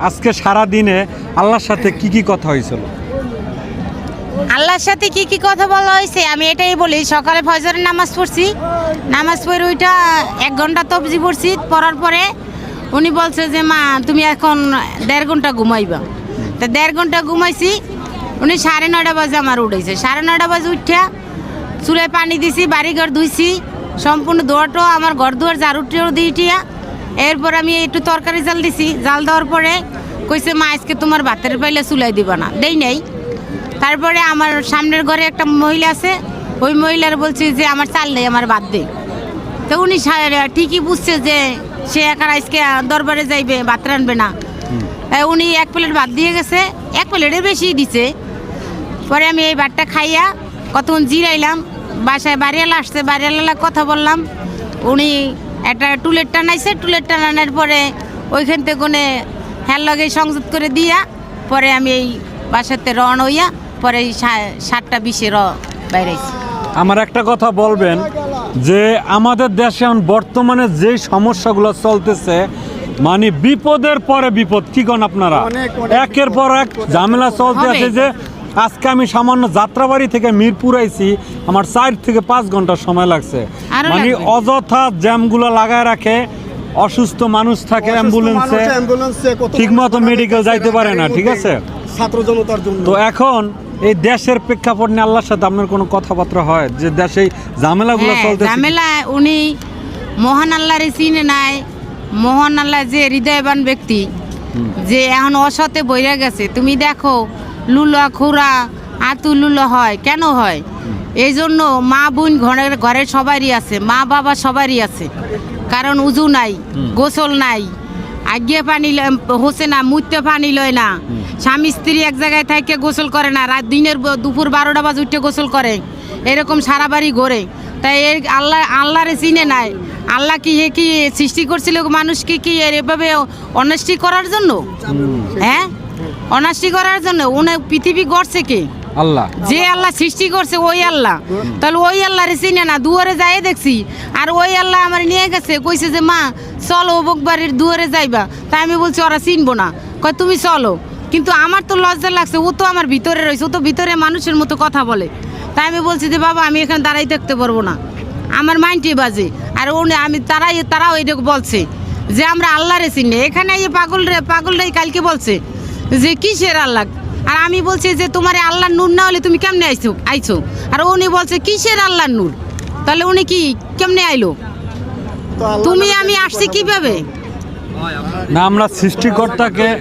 আজকে সারা দিনে আল্লাহর সাথে কি কি কথা হয়েছিল? আল্লাহর সাথে কি কি কথা বলা হয়েছে আমি এটাই বলি। সকালে ফজরের নামাজ পড়ছি, নামাজ পড়ে ওইটা 1 ঘন্টা তবজি পড়ছি। পড়ার পরে উনি বলছে যে মা তুমি এখন 1.5 ঘন্টা ঘুমাইবা। তো 1.5 ঘন্টা ঘুমাইছি। উনি 9:30 বাজে আমার উঠেছে। 9:30 বাজে উঠিয়া চুলে পানি দিছি, বাড়িঘর ধুইছি, সম্পূর্ণ দোয়াটো আমার ঘর দুয়ার ঝাড়ুটিও দিইটিয়া। এরপর আমি একটু তরকারি জাল দিছি। জাল দেওয়ার পরে কইছে মা আজকে তোমার ভাতের পাইলে চুলাই দিবা না, দেই নাই। তারপরে আমার সামনের ঘরে একটা মহিলা আছে, ওই মহিলার বলছি যে আমার চাল নেই, আমার ভাত দে। তো উনি ঠিকই বুঝছে যে সে একা আজকে দরবারে যাইবে, ভাত রানবে না। উনি 1 প্লেট ভাত দিয়ে গেছে, 1 প্লেটের বেশি দিছে। পরে আমি এই ভাতটা খাইয়া কতক্ষণ জিরাইলাম। বাসায় বাড়িওয়ালা আসছে, বাড়িওয়ালা কথা বললাম। উনি একটা টুলেট টানাইছে, টুলেট টানানোর পরে ওইখান থেকে কোনে হ্যার লগে সংযোগ করে দিয়া পরে আমি এই বাসাতে রওনা হইয়া পরে 7:20 বাইরেছি। আমার একটা কথা বলবেন যে আমাদের দেশে এখন বর্তমানে যে সমস্যাগুলো চলতেছে, মানে বিপদের পরে বিপদ, কি কোন আপনারা? একের পর এক ঝামেলা চলতে আছে। যে আজকে আমি সামান্য যাত্রাবাড়ি থেকে মিরপুর আইছি, আমার 4 থেকে 5 ঘন্টা সময় লাগছে। মানে অযথা জ্যামগুলো লাগায় রাখে, অসুস্থ মানুষ থাকে অ্যাম্বুলেন্সে, ঠিকমতো মেডিকেল যাইতে পারে না, ঠিক আছে ছাত্র জনতার জন্য। তো এখন এই দেশের প্রেক্ষাপট নিয়ে আল্লাহর সাথে আপনার কোনো কথাবার্তা হয় যে দেশে ঝামেলাগুলো চলতেছে? ঝামেলা উনি মহান আল্লাহরে চিনে নাই। মহান আল্লাহ যে হৃদয়বান ব্যক্তি, যে এখন অসতে বইরা গেছে। তুমি দেখো লুলা খুরা আতু লুলা হয় কেন হয়? এই জন্য মা বোন ঘরের সবারই আছে, মা বাবা সবারই আছে। কারণ উজু নাই, গোসল নাই, আগে পানি হচ্ছে না, মুইতে পানি লয় না। স্বামী স্ত্রী এক জায়গায় থেকে গোসল করে না, দুপুর 12টা বাজে উঠে গোসল করে, এরকম সারা বাড়ি ঘোরে। তাই এই আল্লাহরে চিনে নাই। আল্লাহ কি সৃষ্টি করছিল মানুষকে কি এভাবে অনাষ্টি করার জন্য? হ্যাঁ, অনাষ্টি করার জন্য। উনি পৃথিবী গড়ছে কে? আল্লাহ। যে আল্লাহ সৃষ্টি করছে ওই আল্লাহ। তাহলে ওই আল্লাহরে চিনে না। দুয়ারে যাই দেখছি, আর ওই আল্লাহ আমার নিয়ে গেছে, কইছে যে মা চলো অমুক বাড়ির দুয়ারে যাইবা। তাই আমি বলছি ওরা চিনবো না। কয় তুমি চলো। কিন্তু আমার তো লজ্জা লাগছে, ও তো আমার ভিতরে রয়েছে, ও তো ভিতরে মানুষের মতো কথা বলে। তাই আমি বলছি যে বাবা আমি এখানে দাঁড়াই থাকতে পারবো না, আমার মাইন্ডটি বাজে। আর আমি তারাও এইটুকু বলছে যে আমরা আল্লাহরে চিনি। এখানে এই পাগলরাই কালকে বলছে যে কিসের আল্লাহ। আর আমি বলছি যে তোমার আল্লাহর নূর না হলে তুমি কেমনে আইছো? আর উনি বলছে কিসের আল্লাহর নূর? তাহলে উনি কি কেমনে আইলো? তুমি আমি আসছি কিভাবে? না, আমরা সৃষ্টিকর্তাকে